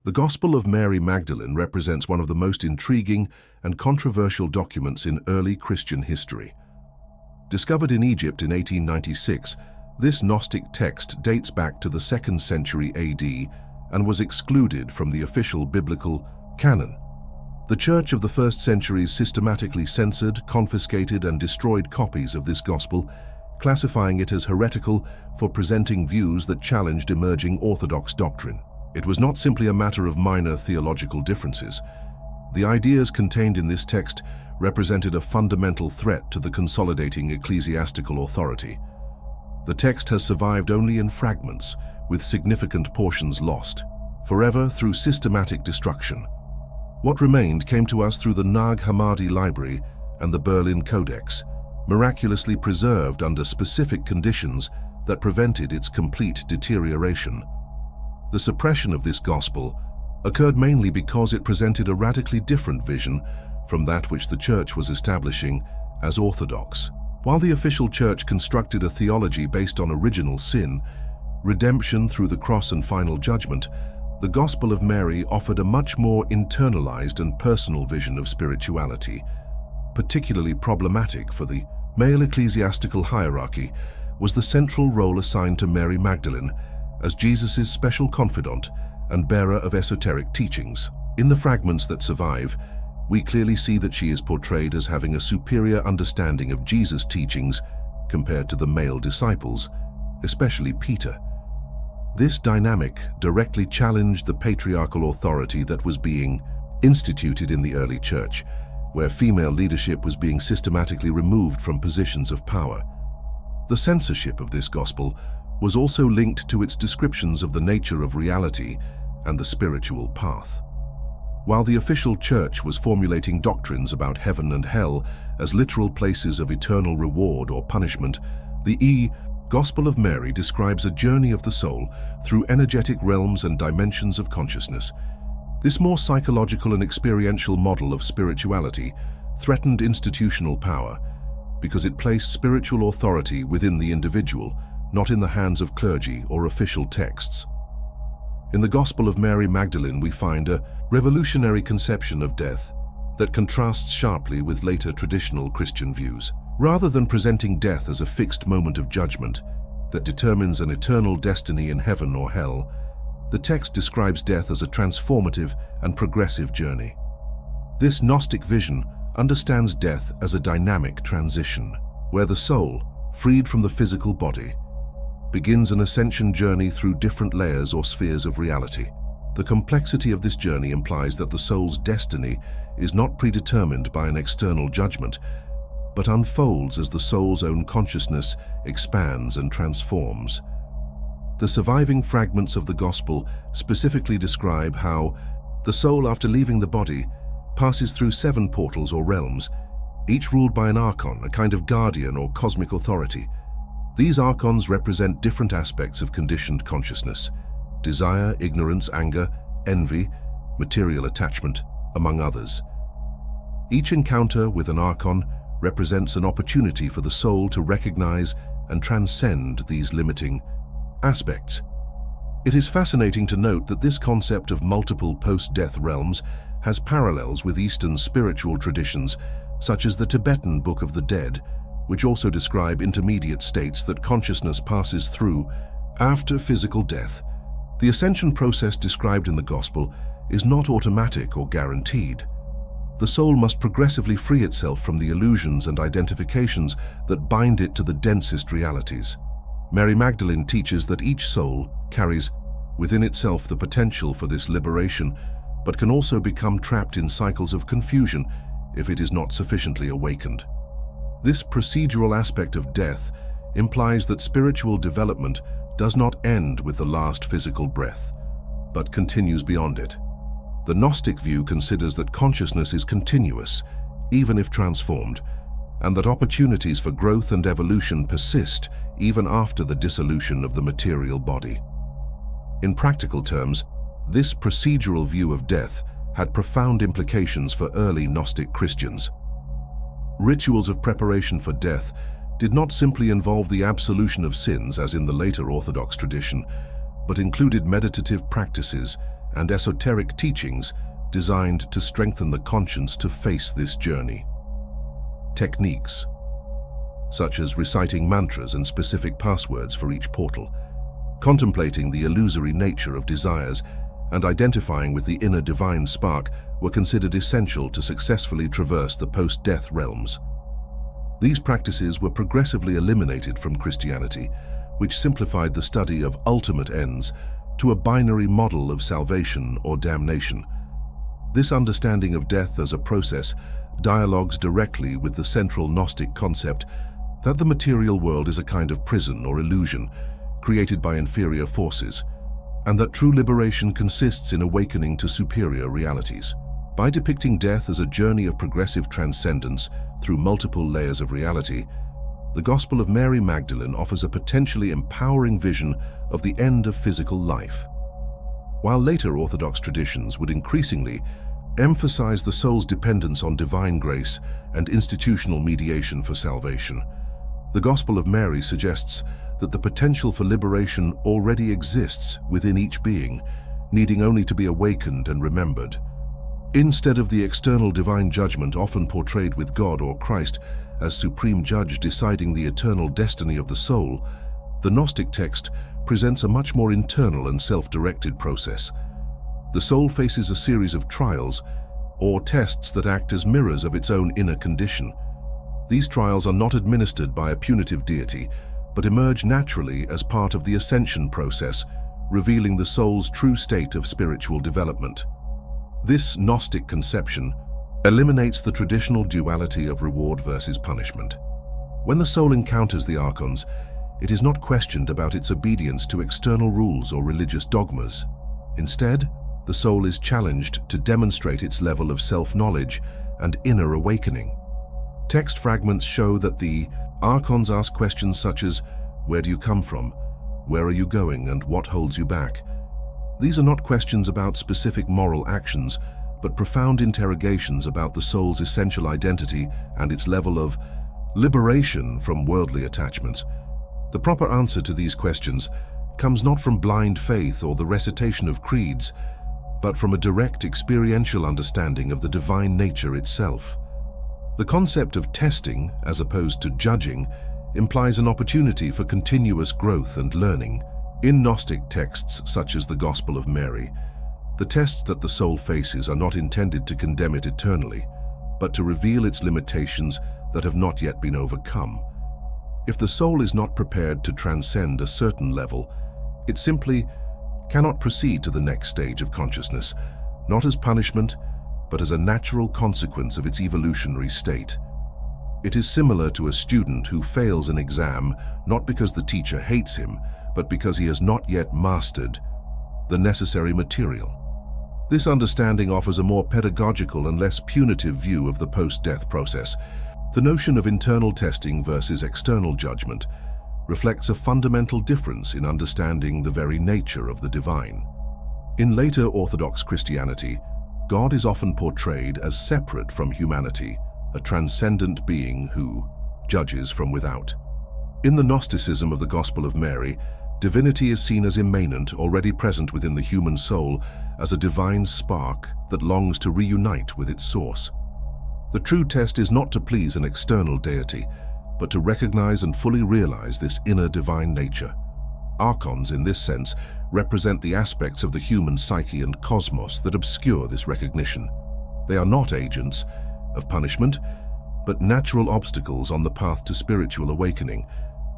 The Gospel of Mary Magdalene represents one of the most intriguing and controversial documents in early Christian history. Discovered in Egypt in 1896, this Gnostic text dates back to the 2nd century AD and was excluded from the official biblical canon. The Church of the first centuries systematically censored, confiscated, and destroyed copies of this gospel, classifying it as heretical for presenting views that challenged emerging Orthodox doctrine. It was not simply a matter of minor theological differences. The ideas contained in this text represented a fundamental threat to the consolidating ecclesiastical authority. The text has survived only in fragments, with significant portions lost, forever through systematic destruction. What remained came to us through the Nag Hammadi Library and the Berlin Codex, miraculously preserved under specific conditions that prevented its complete deterioration. The suppression of this gospel occurred mainly because it presented a radically different vision from that which the Church was establishing as orthodox. While the official Church constructed a theology based on original sin, redemption through the cross and final judgment, the Gospel of Mary offered a much more internalized and personal vision of spirituality. Particularly problematic for the male ecclesiastical hierarchy was the central role assigned to Mary Magdalene as Jesus' special confidant and bearer of esoteric teachings. In the fragments that survive, we clearly see that she is portrayed as having a superior understanding of Jesus' teachings compared to the male disciples, especially Peter. This dynamic directly challenged the patriarchal authority that was being instituted in the early church, where female leadership was being systematically removed from positions of power. The censorship of this gospel was also linked to its descriptions of the nature of reality and the spiritual path. While the official church was formulating doctrines about heaven and hell as literal places of eternal reward or punishment, the Gospel of Mary describes a journey of the soul through energetic realms and dimensions of consciousness. This more psychological and experiential model of spirituality threatened institutional power because it placed spiritual authority within the individual, not in the hands of clergy or official texts. In the Gospel of Mary Magdalene, we find a revolutionary conception of death that contrasts sharply with later traditional Christian views. Rather than presenting death as a fixed moment of judgment that determines an eternal destiny in heaven or hell, the text describes death as a transformative and progressive journey. This Gnostic vision understands death as a dynamic transition, where the soul, freed from the physical body, begins an ascension journey through different layers or spheres of reality. The complexity of this journey implies that the soul's destiny is not predetermined by an external judgment, but unfolds as the soul's own consciousness expands and transforms. The surviving fragments of the Gospel specifically describe how the soul, after leaving the body, passes through 7 portals or realms, each ruled by an archon, a kind of guardian or cosmic authority. These archons represent different aspects of conditioned consciousness: desire, ignorance, anger, envy, material attachment, among others. Each encounter with an archon represents an opportunity for the soul to recognize and transcend these limiting aspects. It is fascinating to note that this concept of multiple post-death realms has parallels with Eastern spiritual traditions, such as the Tibetan Book of the Dead, which also describe intermediate states that consciousness passes through after physical death. The ascension process described in the Gospel is not automatic or guaranteed. The soul must progressively free itself from the illusions and identifications that bind it to the densest realities. Mary Magdalene teaches that each soul carries within itself the potential for this liberation, but can also become trapped in cycles of confusion if it is not sufficiently awakened. This procedural aspect of death implies that spiritual development does not end with the last physical breath, but continues beyond it. The Gnostic view considers that consciousness is continuous, even if transformed, and that opportunities for growth and evolution persist even after the dissolution of the material body. In practical terms, this procedural view of death had profound implications for early Gnostic Christians. Rituals of preparation for death did not simply involve the absolution of sins as in the later Orthodox tradition, but included meditative practices and esoteric teachings designed to strengthen the conscience to face this journey. Techniques, such as reciting mantras and specific passwords for each portal, contemplating the illusory nature of desires, and identifying with the inner divine spark were considered essential to successfully traverse the post-death realms. These practices were progressively eliminated from Christianity, which simplified the study of ultimate ends to a binary model of salvation or damnation. This understanding of death as a process dialogues directly with the central Gnostic concept that the material world is a kind of prison or illusion created by inferior forces, and that true liberation consists in awakening to superior realities. By depicting death as a journey of progressive transcendence through multiple layers of reality, the Gospel of Mary Magdalene offers a potentially empowering vision of the end of physical life. While later Orthodox traditions would increasingly emphasize the soul's dependence on divine grace and institutional mediation for salvation, the Gospel of Mary suggests that the potential for liberation already exists within each being, needing only to be awakened and remembered. Instead of the external divine judgment often portrayed with God or Christ as supreme judge deciding the eternal destiny of the soul, the Gnostic text presents a much more internal and self-directed process. The soul faces a series of trials or tests that act as mirrors of its own inner condition. These trials are not administered by a punitive deity, but emerge naturally as part of the ascension process, revealing the soul's true state of spiritual development. This Gnostic conception eliminates the traditional duality of reward versus punishment. When the soul encounters the archons, it is not questioned about its obedience to external rules or religious dogmas. Instead, the soul is challenged to demonstrate its level of self-knowledge and inner awakening. Text fragments show that the archons ask questions such as, "Where do you come from? Where are you going, and what holds you back?" These are not questions about specific moral actions, but profound interrogations about the soul's essential identity and its level of liberation from worldly attachments. The proper answer to these questions comes not from blind faith or the recitation of creeds, but from a direct experiential understanding of the divine nature itself. The concept of testing, as opposed to judging, implies an opportunity for continuous growth and learning. In Gnostic texts such as the Gospel of Mary, the tests that the soul faces are not intended to condemn it eternally, but to reveal its limitations that have not yet been overcome. If the soul is not prepared to transcend a certain level, it simply cannot proceed to the next stage of consciousness, not as punishment, but as a natural consequence of its evolutionary state. It is similar to a student who fails an exam not because the teacher hates him, but because he has not yet mastered the necessary material. This understanding offers a more pedagogical and less punitive view of the post-death process. The notion of internal testing versus external judgment reflects a fundamental difference in understanding the very nature of the divine. In later Orthodox Christianity, God is often portrayed as separate from humanity, a transcendent being who judges from without. In the Gnosticism of the Gospel of Mary, divinity is seen as immanent, already present within the human soul, as a divine spark that longs to reunite with its source. The true test is not to please an external deity, but to recognize and fully realize this inner divine nature. Archons, in this sense, represent the aspects of the human psyche and cosmos that obscure this recognition. They are not agents of punishment, but natural obstacles on the path to spiritual awakening.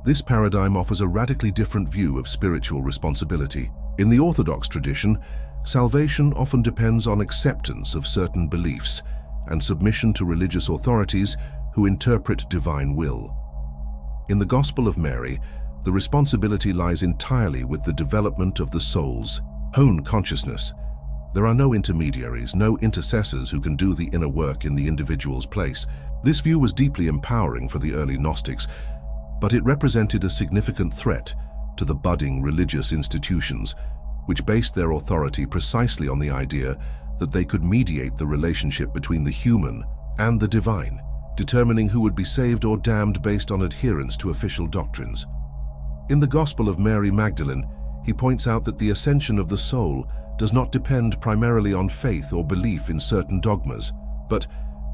This paradigm offers a radically different view of spiritual responsibility. In the Orthodox tradition, salvation often depends on acceptance of certain beliefs and submission to religious authorities who interpret divine will. In the Gospel of Mary, the responsibility lies entirely with the development of the soul's own consciousness. There are no intermediaries, no intercessors who can do the inner work in the individual's place. This view was deeply empowering for the early Gnostics, but it represented a significant threat to the budding religious institutions, which based their authority precisely on the idea that they could mediate the relationship between the human and the divine, determining who would be saved or damned based on adherence to official doctrines. In the Gospel of Mary Magdalene, he points out that the ascension of the soul does not depend primarily on faith or belief in certain dogmas, but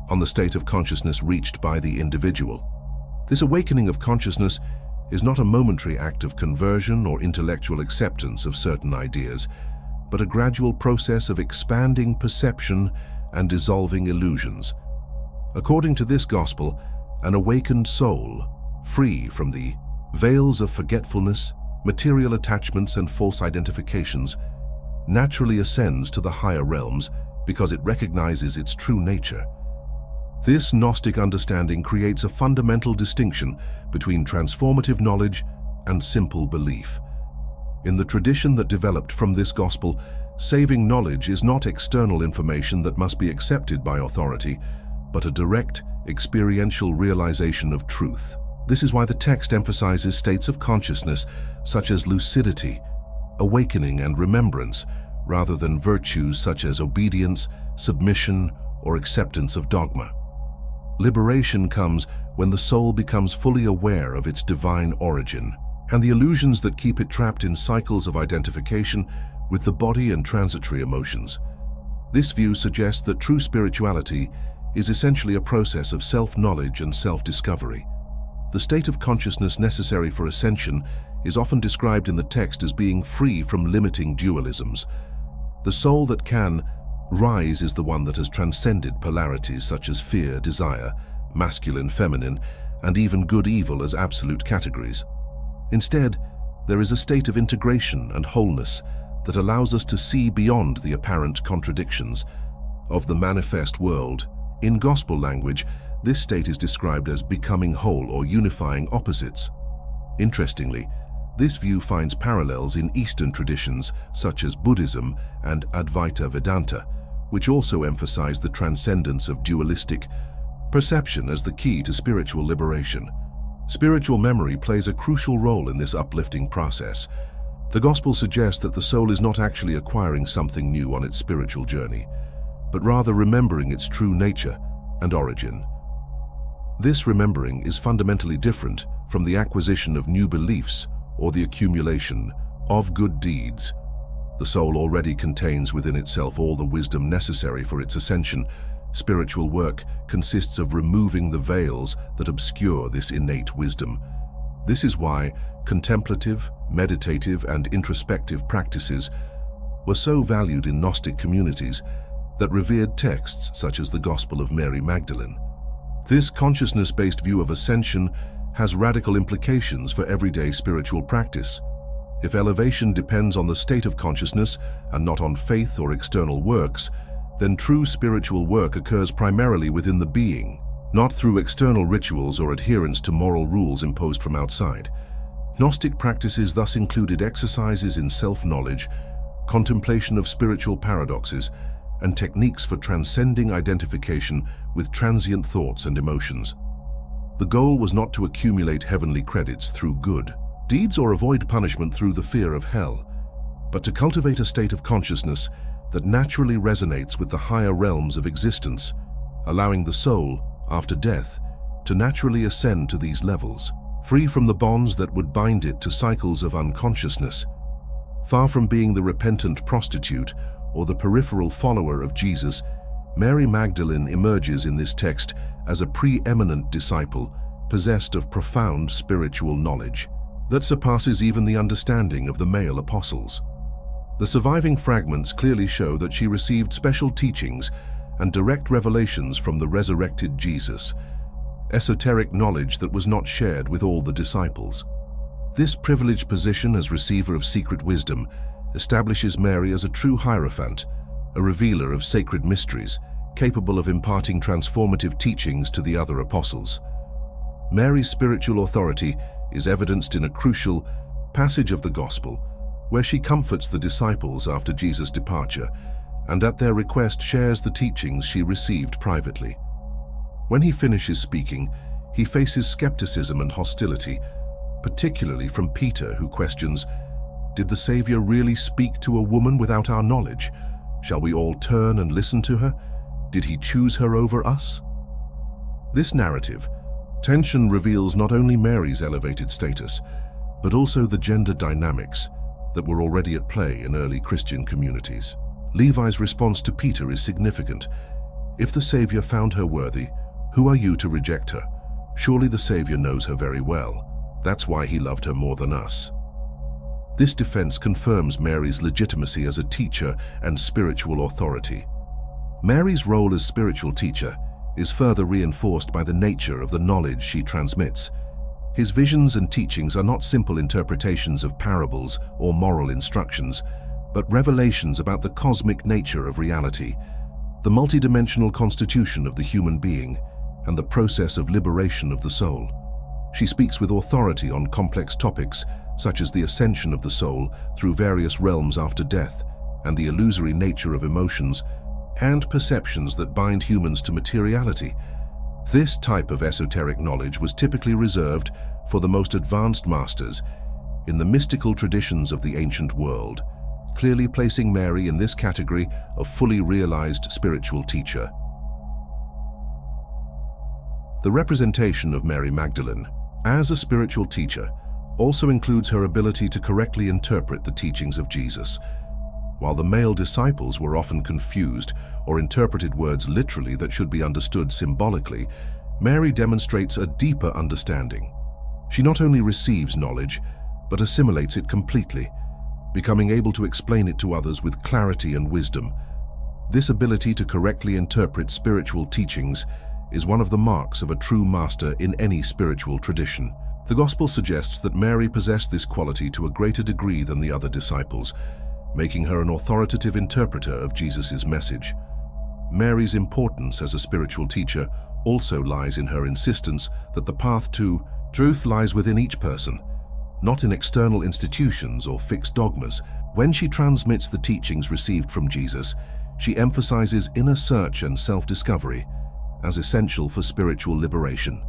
on the state of consciousness reached by the individual. This awakening of consciousness is not a momentary act of conversion or intellectual acceptance of certain ideas, but a gradual process of expanding perception and dissolving illusions. According to this gospel, an awakened soul, free from the veils of forgetfulness, material attachments, and false identifications, naturally ascends to the higher realms because it recognizes its true nature. This Gnostic understanding creates a fundamental distinction between transformative knowledge and simple belief. In the tradition that developed from this gospel, saving knowledge is not external information that must be accepted by authority, but a direct, experiential realization of truth. This is why the text emphasizes states of consciousness such as lucidity, awakening, and remembrance, rather than virtues such as obedience, submission, or acceptance of dogma. Liberation comes when the soul becomes fully aware of its divine origin, and the illusions that keep it trapped in cycles of identification with the body and transitory emotions. This view suggests that true spirituality is essentially a process of self-knowledge and self-discovery. The state of consciousness necessary for ascension is often described in the text as being free from limiting dualisms. The soul that can rise is the one that has transcended polarities such as fear, desire, masculine, feminine, and even good-evil as absolute categories. Instead, there is a state of integration and wholeness that allows us to see beyond the apparent contradictions of the manifest world. In gospel language, this state is described as becoming whole or unifying opposites. Interestingly, this view finds parallels in Eastern traditions such as Buddhism and Advaita Vedanta, which also emphasize the transcendence of dualistic perception as the key to spiritual liberation. Spiritual memory plays a crucial role in this uplifting process. The gospel suggests that the soul is not actually acquiring something new on its spiritual journey, but rather remembering its true nature and origin. This remembering is fundamentally different from the acquisition of new beliefs or the accumulation of good deeds. The soul already contains within itself all the wisdom necessary for its ascension. Spiritual work consists of removing the veils that obscure this innate wisdom. This is why contemplative, meditative, and introspective practices were so valued in Gnostic communities that revered texts such as the Gospel of Mary Magdalene. This consciousness-based view of ascension has radical implications for everyday spiritual practice. If elevation depends on the state of consciousness and not on faith or external works, then true spiritual work occurs primarily within the being, not through external rituals or adherence to moral rules imposed from outside. Gnostic practices thus included exercises in self-knowledge, contemplation of spiritual paradoxes, and techniques for transcending identification with transient thoughts and emotions. The goal was not to accumulate heavenly credits through good deeds or avoid punishment through the fear of hell, but to cultivate a state of consciousness that naturally resonates with the higher realms of existence, allowing the soul, after death, to naturally ascend to these levels, free from the bonds that would bind it to cycles of unconsciousness. Far from being the repentant prostitute or the peripheral follower of Jesus, Mary Magdalene emerges in this text as a preeminent disciple possessed of profound spiritual knowledge that surpasses even the understanding of the male apostles. The surviving fragments clearly show that she received special teachings and direct revelations from the resurrected Jesus, esoteric knowledge that was not shared with all the disciples. This privileged position as receiver of secret wisdom establishes Mary as a true hierophant, a revealer of sacred mysteries, capable of imparting transformative teachings to the other apostles. Mary's spiritual authority is evidenced in a crucial passage of the Gospel, where she comforts the disciples after Jesus' departure, and at their request shares the teachings she received privately. When he finishes speaking, he faces skepticism and hostility, particularly from Peter, who questions, "Did the Savior really speak to a woman without our knowledge? Shall we all turn and listen to her? Did he choose her over us?" This narrative tension reveals not only Mary's elevated status, but also the gender dynamics. that were already at play in early Christian communities. Levi's response to Peter is significant. If the Savior found her worthy, who are you to reject her? Surely the Savior knows her very well. That's why he loved her more than us. This defense confirms Mary's legitimacy as a teacher and spiritual authority. Mary's role as spiritual teacher is further reinforced by the nature of the knowledge she transmits. His visions and teachings are not simple interpretations of parables or moral instructions, but revelations about the cosmic nature of reality, the multidimensional constitution of the human being, and the process of liberation of the soul. She speaks with authority on complex topics such as the ascension of the soul through various realms after death, and the illusory nature of emotions and perceptions that bind humans to materiality. This type of esoteric knowledge was typically reserved for the most advanced masters in the mystical traditions of the ancient world, clearly placing Mary in this category of fully realized spiritual teacher. The representation of Mary Magdalene as a spiritual teacher also includes her ability to correctly interpret the teachings of Jesus. While the male disciples were often confused or interpreted words literally that should be understood symbolically, Mary demonstrates a deeper understanding. She not only receives knowledge, but assimilates it completely, becoming able to explain it to others with clarity and wisdom. This ability to correctly interpret spiritual teachings is one of the marks of a true master in any spiritual tradition. The Gospel suggests that Mary possessed this quality to a greater degree than the other disciples, making her an authoritative interpreter of Jesus' message. Mary's importance as a spiritual teacher also lies in her insistence that the path to truth lies within each person, not in external institutions or fixed dogmas. When she transmits the teachings received from Jesus, she emphasizes inner search and self-discovery as essential for spiritual liberation.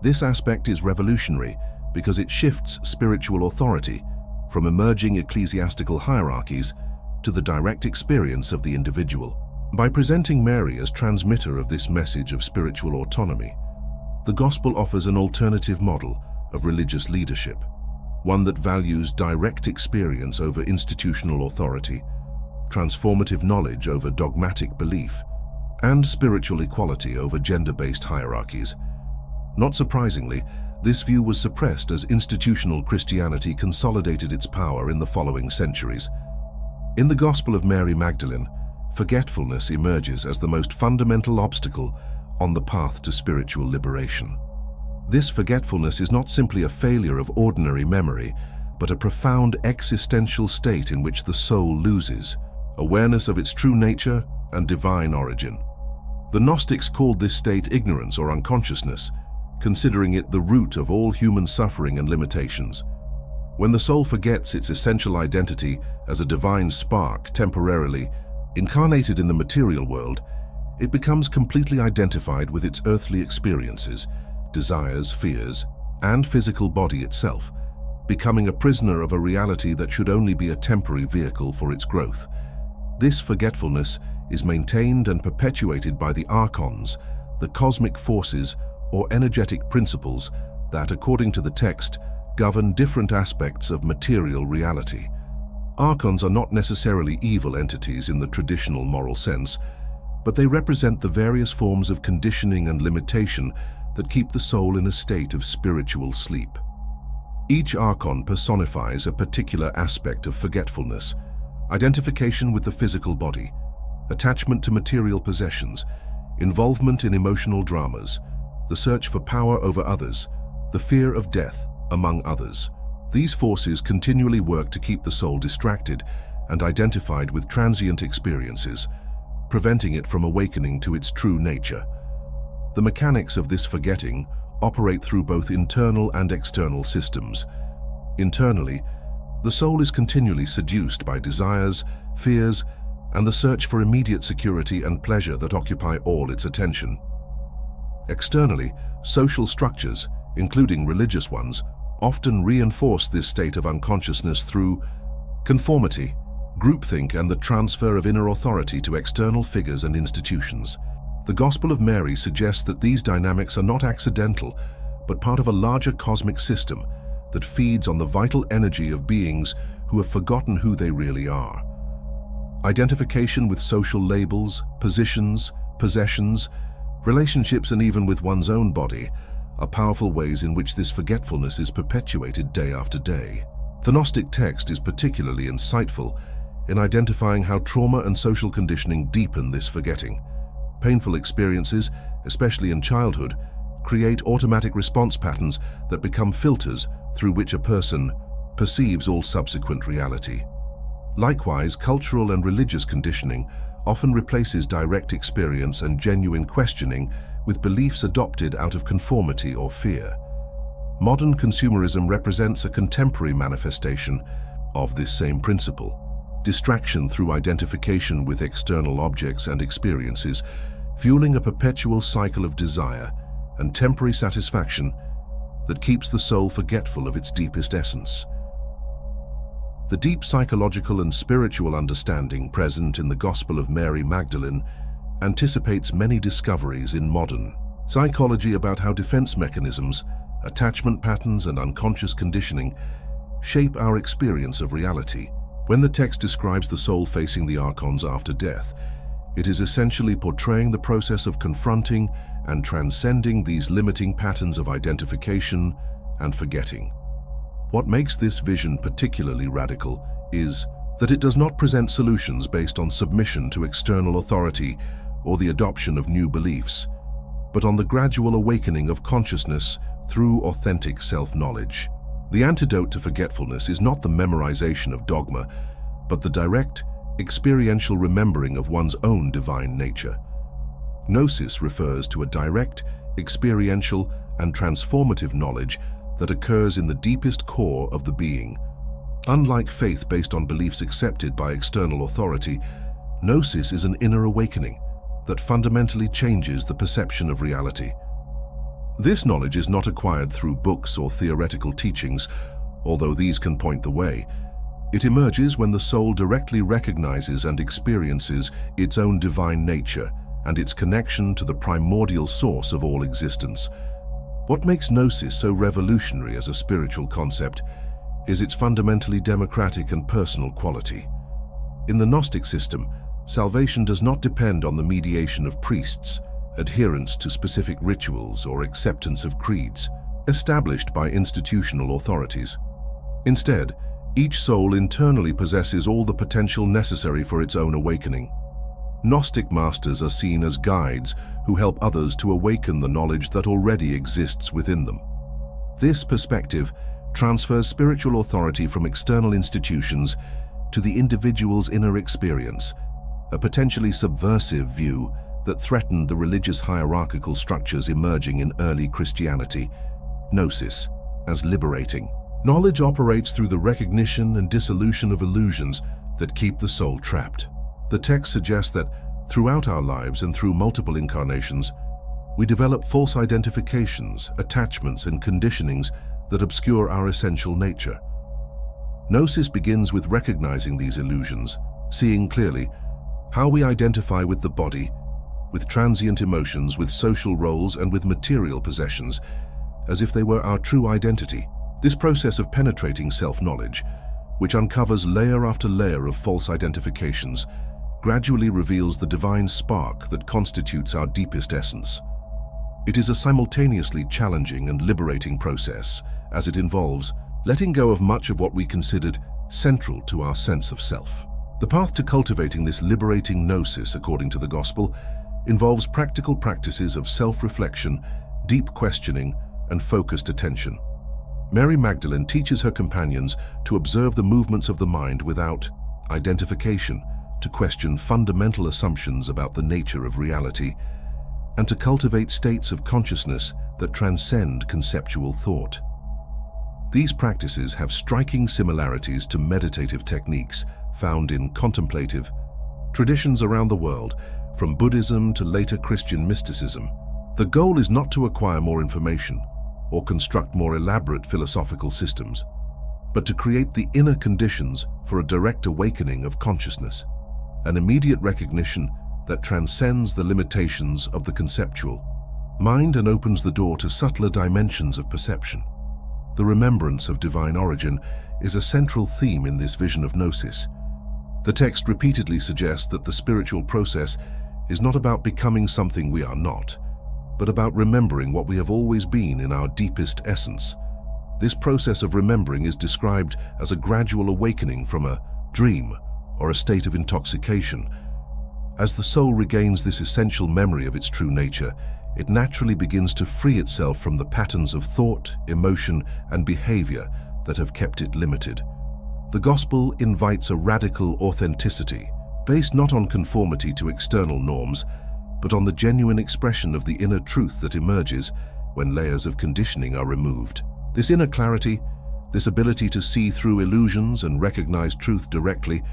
This aspect is revolutionary because it shifts spiritual authority from emerging ecclesiastical hierarchies to the direct experience of the individual. By presenting Mary as transmitter of this message of spiritual autonomy, the Gospel offers an alternative model of religious leadership, one that values direct experience over institutional authority, transformative knowledge over dogmatic belief, and spiritual equality over gender-based hierarchies. Not surprisingly, this view was suppressed as institutional Christianity consolidated its power in the following centuries. In the Gospel of Mary Magdalene, forgetfulness emerges as the most fundamental obstacle on the path to spiritual liberation. This forgetfulness is not simply a failure of ordinary memory, but a profound existential state in which the soul loses awareness of its true nature and divine origin. The Gnostics called this state ignorance or unconsciousness, considering it the root of all human suffering and limitations. When the soul forgets its essential identity as a divine spark temporarily incarnated in the material world, it becomes completely identified with its earthly experiences, desires, fears, and physical body itself, becoming a prisoner of a reality that should only be a temporary vehicle for its growth. This forgetfulness is maintained and perpetuated by the archons, the cosmic forces or energetic principles that, according to the text, govern different aspects of material reality. Archons are not necessarily evil entities in the traditional moral sense, but they represent the various forms of conditioning and limitation that keep the soul in a state of spiritual sleep. Each archon personifies a particular aspect of forgetfulness: identification with the physical body, attachment to material possessions, involvement in emotional dramas, the search for power over others, the fear of death, among others. These forces continually work to keep the soul distracted and identified with transient experiences, preventing it from awakening to its true nature. The mechanics of this forgetting operate through both internal and external systems. Internally, the soul is continually seduced by desires, fears, and the search for immediate security and pleasure that occupy all its attention. Externally, social structures, including religious ones, often reinforce this state of unconsciousness through conformity, groupthink, and the transfer of inner authority to external figures and institutions. The Gospel of Mary suggests that these dynamics are not accidental, but part of a larger cosmic system that feeds on the vital energy of beings who have forgotten who they really are. Identification with social labels, positions, possessions, relationships, and even with one's own body are powerful ways in which this forgetfulness is perpetuated day after day. The Gnostic text is particularly insightful in identifying how trauma and social conditioning deepen this forgetting. Painful experiences, especially in childhood, create automatic response patterns that become filters through which a person perceives all subsequent reality. Likewise, cultural and religious conditioning often replaces direct experience and genuine questioning with beliefs adopted out of conformity or fear. Modern consumerism represents a contemporary manifestation of this same principle. Distraction through identification with external objects and experiences, fueling a perpetual cycle of desire and temporary satisfaction that keeps the soul forgetful of its deepest essence. The deep psychological and spiritual understanding present in the Gospel of Mary Magdalene anticipates many discoveries in modern psychology about how defense mechanisms, attachment patterns, and unconscious conditioning shape our experience of reality. When the text describes the soul facing the archons after death, it is essentially portraying the process of confronting and transcending these limiting patterns of identification and forgetting. What makes this vision particularly radical is that it does not present solutions based on submission to external authority or the adoption of new beliefs, but on the gradual awakening of consciousness through authentic self-knowledge. The antidote to forgetfulness is not the memorization of dogma, but the direct, experiential remembering of one's own divine nature. Gnosis refers to a direct, experiential, and transformative knowledge that occurs in the deepest core of the being. Unlike faith based on beliefs accepted by external authority, Gnosis is an inner awakening that fundamentally changes the perception of reality. This knowledge is not acquired through books or theoretical teachings, although these can point the way. It emerges when the soul directly recognizes and experiences its own divine nature and its connection to the primordial source of all existence. What makes Gnosis so revolutionary as a spiritual concept is its fundamentally democratic and personal quality. In the Gnostic system, salvation does not depend on the mediation of priests, adherence to specific rituals, or acceptance of creeds established by institutional authorities. Instead, each soul internally possesses all the potential necessary for its own awakening. Gnostic masters are seen as guides who help others to awaken the knowledge that already exists within them. This perspective transfers spiritual authority from external institutions to the individual's inner experience, a potentially subversive view that threatened the religious hierarchical structures emerging in early Christianity. Gnosis as liberating. Knowledge operates through the recognition and dissolution of illusions that keep the soul trapped. The text suggests that throughout our lives and through multiple incarnations, we develop false identifications, attachments, and conditionings that obscure our essential nature. Gnosis begins with recognizing these illusions, seeing clearly how we identify with the body, with transient emotions, with social roles, and with material possessions, as if they were our true identity. This process of penetrating self-knowledge, which uncovers layer after layer of false identifications, gradually reveals the divine spark that constitutes our deepest essence. It is a simultaneously challenging and liberating process, as it involves letting go of much of what we considered central to our sense of self. The path to cultivating this liberating gnosis, according to the Gospel, involves practical practices of self-reflection, deep questioning, and focused attention. Mary Magdalene teaches her companions to observe the movements of the mind without identification, to question fundamental assumptions about the nature of reality, and to cultivate states of consciousness that transcend conceptual thought. These practices have striking similarities to meditative techniques found in contemplative traditions around the world, from Buddhism to later Christian mysticism. The goal is not to acquire more information or construct more elaborate philosophical systems, but to create the inner conditions for a direct awakening of consciousness, an immediate recognition that transcends the limitations of the conceptual mind and opens the door to subtler dimensions of perception. The remembrance of divine origin is a central theme in this vision of gnosis. The text repeatedly suggests that the spiritual process is not about becoming something we are not, but about remembering what we have always been in our deepest essence. This process of remembering is described as a gradual awakening from a dream or a state of intoxication. As the soul regains this essential memory of its true nature, it naturally begins to free itself from the patterns of thought, emotion, and behavior that have kept it limited. The Gospel invites a radical authenticity, based not on conformity to external norms, but on the genuine expression of the inner truth that emerges when layers of conditioning are removed. This inner clarity, this ability to see through illusions and recognize truth directly,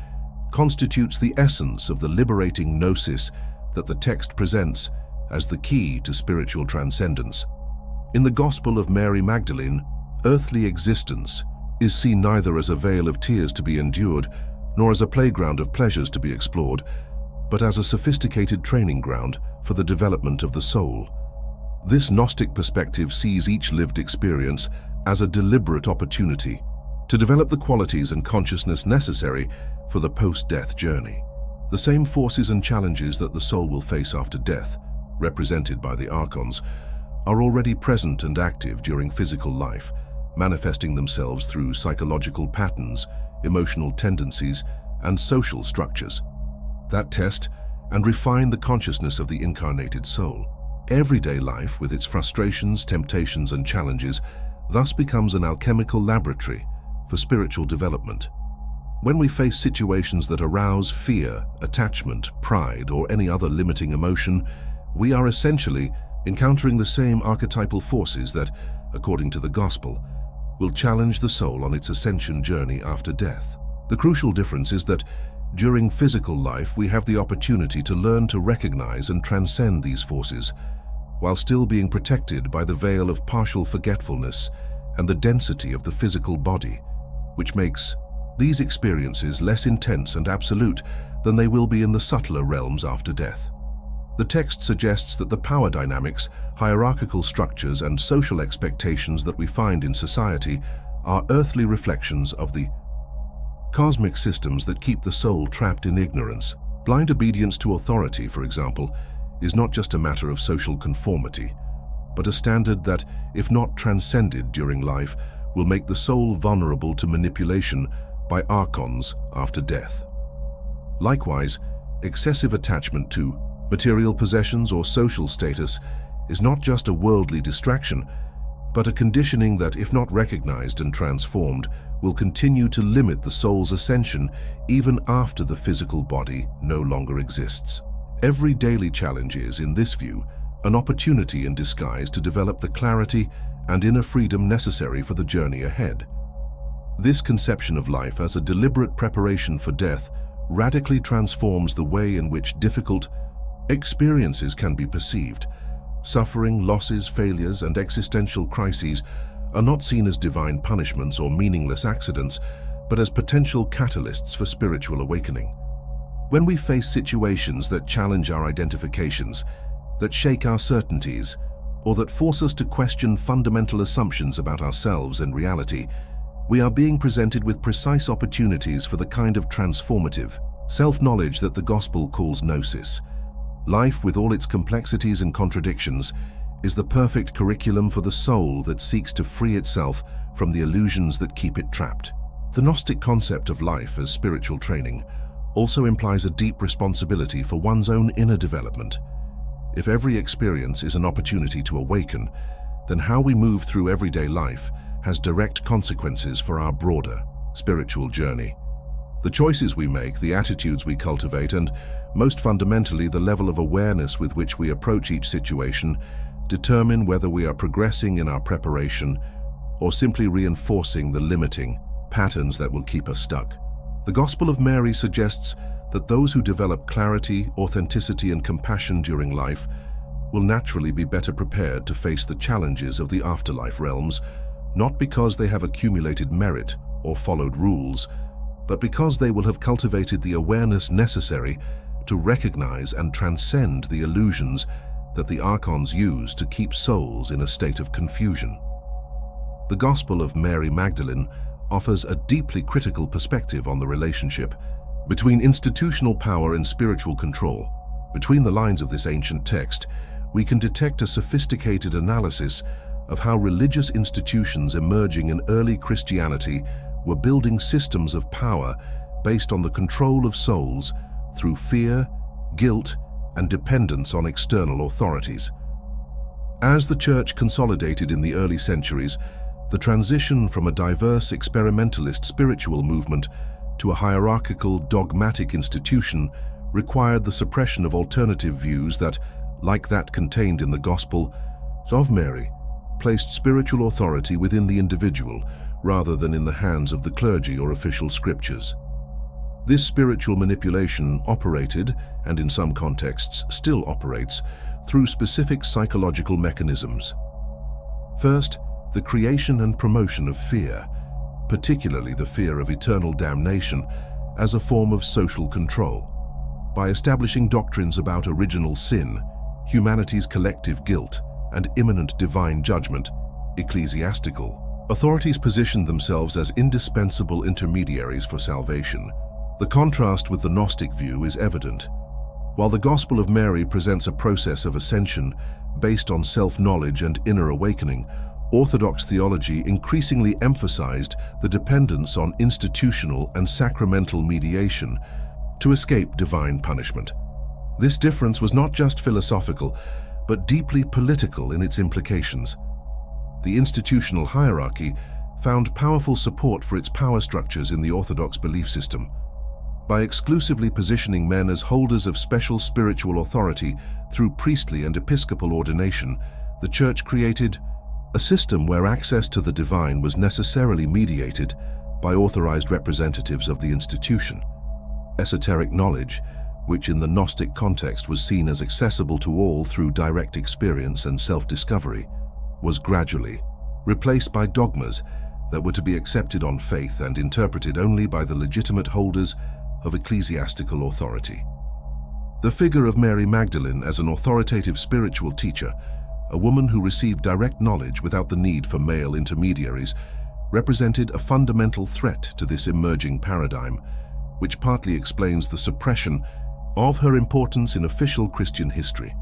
constitutes the essence of the liberating gnosis that the text presents as the key to spiritual transcendence. In the Gospel of Mary Magdalene, earthly existence is seen neither as a vale of tears to be endured, nor as a playground of pleasures to be explored, but as a sophisticated training ground for the development of the soul. This Gnostic perspective sees each lived experience as a deliberate opportunity to develop the qualities and consciousness necessary for the post-death journey. The same forces and challenges that the soul will face after death, represented by the archons, are already present and active during physical life, manifesting themselves through psychological patterns, emotional tendencies, and social structures that test and refine the consciousness of the incarnated soul. Everyday life, with its frustrations, temptations, and challenges, thus becomes an alchemical laboratory for spiritual development. When we face situations that arouse fear, attachment, pride, or any other limiting emotion, we are essentially encountering the same archetypal forces that, according to the Gospel, will challenge the soul on its ascension journey after death. The crucial difference is that during physical life, we have the opportunity to learn to recognize and transcend these forces, while still being protected by the veil of partial forgetfulness and the density of the physical body, which makes these experiences less intense and absolute than they will be in the subtler realms after death. The text suggests that the power dynamics, hierarchical structures, and social expectations that we find in society are earthly reflections of the cosmic systems that keep the soul trapped in ignorance. Blind obedience to authority, for example, is not just a matter of social conformity, but a standard that, if not transcended during life, will make the soul vulnerable to manipulation by archons after death. Likewise, excessive attachment to material possessions or social status is not just a worldly distraction, but a conditioning that, if not recognized and transformed, will continue to limit the soul's ascension even after the physical body no longer exists. Every daily challenge is, in this view, an opportunity in disguise to develop the clarity and inner freedom necessary for the journey ahead. This conception of life as a deliberate preparation for death radically transforms the way in which difficult experiences can be perceived. Suffering, losses, failures, and existential crises are not seen as divine punishments or meaningless accidents, but as potential catalysts for spiritual awakening. When we face situations that challenge our identifications, that shake our certainties, or that force us to question fundamental assumptions about ourselves and reality, we are being presented with precise opportunities for the kind of transformative self-knowledge that the Gospel calls gnosis. Life, with all its complexities and contradictions, is the perfect curriculum for the soul that seeks to free itself from the illusions that keep it trapped. The Gnostic concept of life as spiritual training also implies a deep responsibility for one's own inner development. If every experience is an opportunity to awaken, then how we move through everyday life has direct consequences for our broader spiritual journey. The choices we make, the attitudes we cultivate, and most fundamentally, the level of awareness with which we approach each situation determine whether we are progressing in our preparation or simply reinforcing the limiting patterns that will keep us stuck. The Gospel of Mary suggests that those who develop clarity, authenticity, and compassion during life will naturally be better prepared to face the challenges of the afterlife realms, not because they have accumulated merit or followed rules, but because they will have cultivated the awareness necessary to recognize and transcend the illusions that the archons use to keep souls in a state of confusion. The Gospel of Mary Magdalene offers a deeply critical perspective on the relationship between institutional power and spiritual control. Between the lines of this ancient text, we can detect a sophisticated analysis of how religious institutions emerging in early Christianity were building systems of power based on the control of souls through fear, guilt, and dependence on external authorities. As the Church consolidated in the early centuries, the transition from a diverse experimentalist spiritual movement to a hierarchical, dogmatic institution required the suppression of alternative views that, like that contained in the Gospel of Mary, placed spiritual authority within the individual rather than in the hands of the clergy or official scriptures. This spiritual manipulation operated, and in some contexts still operates, through specific psychological mechanisms. First, the creation and promotion of fear, particularly the fear of eternal damnation, as a form of social control. By establishing doctrines about original sin, humanity's collective guilt, and imminent divine judgment, ecclesiastical authorities positioned themselves as indispensable intermediaries for salvation. The contrast with the Gnostic view is evident. While the Gospel of Mary presents a process of ascension based on self-knowledge and inner awakening, Orthodox theology increasingly emphasized the dependence on institutional and sacramental mediation to escape divine punishment. This difference was not just philosophical, but deeply political in its implications. The institutional hierarchy found powerful support for its power structures in the Orthodox belief system. By exclusively positioning men as holders of special spiritual authority through priestly and episcopal ordination, the Church created a system where access to the divine was necessarily mediated by authorized representatives of the institution. Esoteric knowledge, which in the Gnostic context was seen as accessible to all through direct experience and self-discovery, was gradually replaced by dogmas that were to be accepted on faith and interpreted only by the legitimate holders of ecclesiastical authority. The figure of Mary Magdalene as an authoritative spiritual teacher, a woman who received direct knowledge without the need for male intermediaries, represented a fundamental threat to this emerging paradigm, which partly explains the suppression of her importance in official Christian history.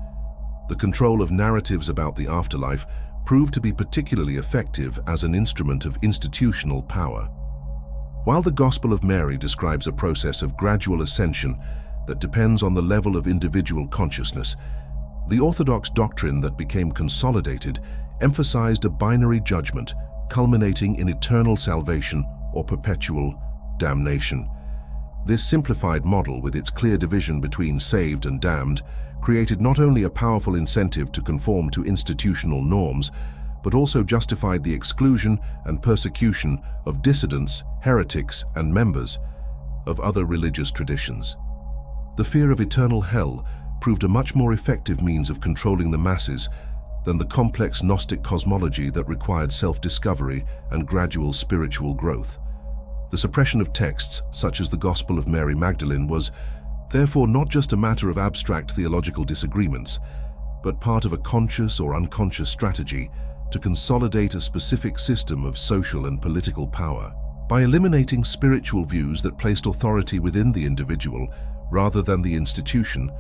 The control of narratives about the afterlife proved to be particularly effective as an instrument of institutional power. While the Gospel of Mary describes a process of gradual ascension that depends on the level of individual consciousness, the Orthodox doctrine that became consolidated emphasized a binary judgment culminating in eternal salvation or perpetual damnation. This simplified model, with its clear division between saved and damned, created not only a powerful incentive to conform to institutional norms, but also justified the exclusion and persecution of dissidents, heretics, and members of other religious traditions. The fear of eternal hell proved a much more effective means of controlling the masses than the complex Gnostic cosmology that required self-discovery and gradual spiritual growth. The suppression of texts, such as the Gospel of Mary Magdalene, was therefore not just a matter of abstract theological disagreements, but part of a conscious or unconscious strategy to consolidate a specific system of social and political power. By eliminating spiritual views that placed authority within the individual rather than the institution,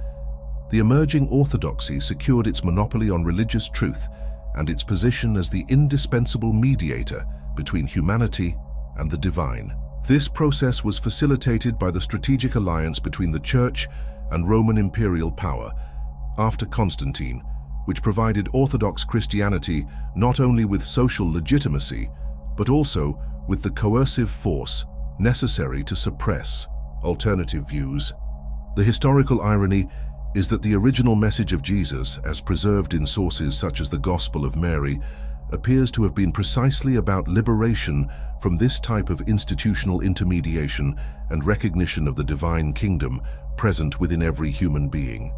the emerging orthodoxy secured its monopoly on religious truth and its position as the indispensable mediator between humanity and the divine. This process was facilitated by the strategic alliance between the Church and Roman imperial power after Constantine, which provided Orthodox Christianity not only with social legitimacy, but also with the coercive force necessary to suppress alternative views. The historical irony is that the original message of Jesus, as preserved in sources such as the Gospel of Mary, appears to have been precisely about liberation from this type of institutional intermediation and recognition of the divine kingdom present within every human being.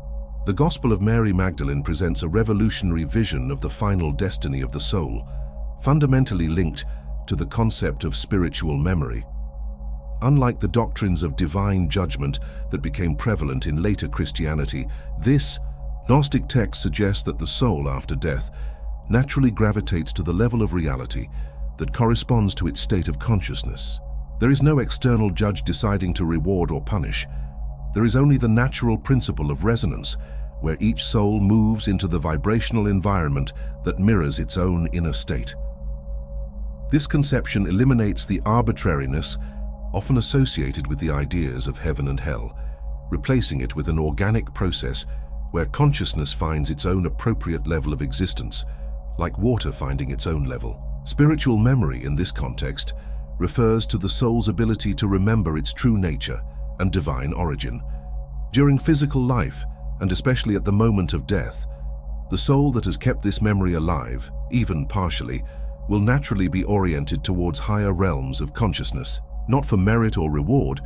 The Gospel of Mary Magdalene presents a revolutionary vision of the final destiny of the soul, fundamentally linked to the concept of spiritual memory. Unlike the doctrines of divine judgment that became prevalent in later Christianity, this Gnostic text suggests that the soul after death naturally gravitates to the level of reality that corresponds to its state of consciousness. There is no external judge deciding to reward or punish. There is only the natural principle of resonance, where each soul moves into the vibrational environment that mirrors its own inner state. This conception eliminates the arbitrariness often associated with the ideas of heaven and hell, replacing it with an organic process where consciousness finds its own appropriate level of existence, like water finding its own level. Spiritual memory in this context refers to the soul's ability to remember its true nature and divine origin. During physical life, and especially at the moment of death, the soul that has kept this memory alive, even partially, will naturally be oriented towards higher realms of consciousness, not for merit or reward,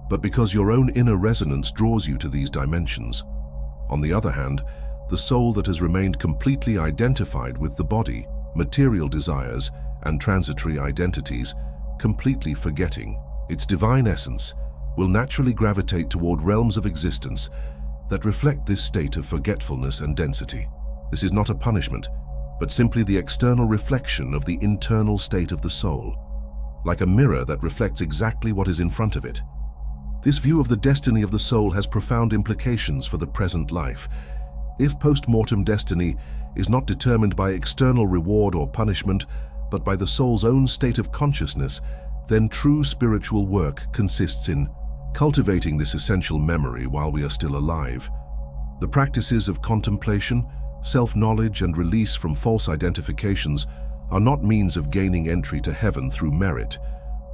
but because your own inner resonance draws you to these dimensions. On the other hand, the soul that has remained completely identified with the body, material desires, and transitory identities, completely forgetting its divine essence, will naturally gravitate toward realms of existence that reflect this state of forgetfulness and density. This is not a punishment, but simply the external reflection of the internal state of the soul, like a mirror that reflects exactly what is in front of it. This view of the destiny of the soul has profound implications for the present life. If post-mortem destiny is not determined by external reward or punishment, but by the soul's own state of consciousness, then true spiritual work consists in cultivating this essential memory while we are still alive. The practices of contemplation, self-knowledge, and release from false identifications are not means of gaining entry to heaven through merit,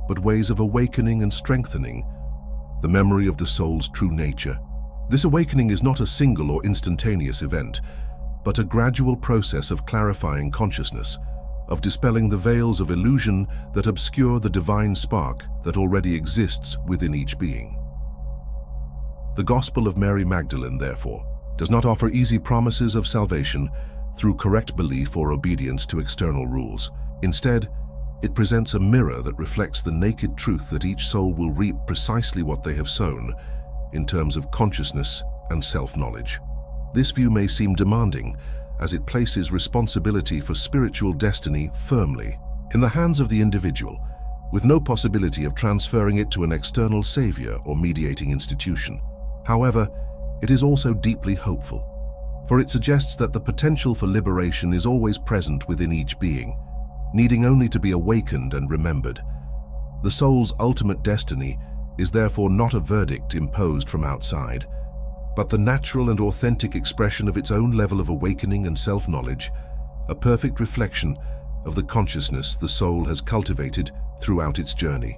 but ways of awakening and strengthening the memory of the soul's true nature. This awakening is not a single or instantaneous event, but a gradual process of clarifying consciousness, of dispelling the veils of illusion that obscure the divine spark that already exists within each being. The Gospel of Mary Magdalene, therefore, does not offer easy promises of salvation through correct belief or obedience to external rules. Instead, it presents a mirror that reflects the naked truth that each soul will reap precisely what they have sown in terms of consciousness and self-knowledge. This view may seem demanding, as it places responsibility for spiritual destiny firmly in the hands of the individual, with no possibility of transferring it to an external savior or mediating institution. However, it is also deeply hopeful, for it suggests that the potential for liberation is always present within each being, needing only to be awakened and remembered. The soul's ultimate destiny is therefore not a verdict imposed from outside, but the natural and authentic expression of its own level of awakening and self-knowledge, a perfect reflection of the consciousness the soul has cultivated throughout its journey.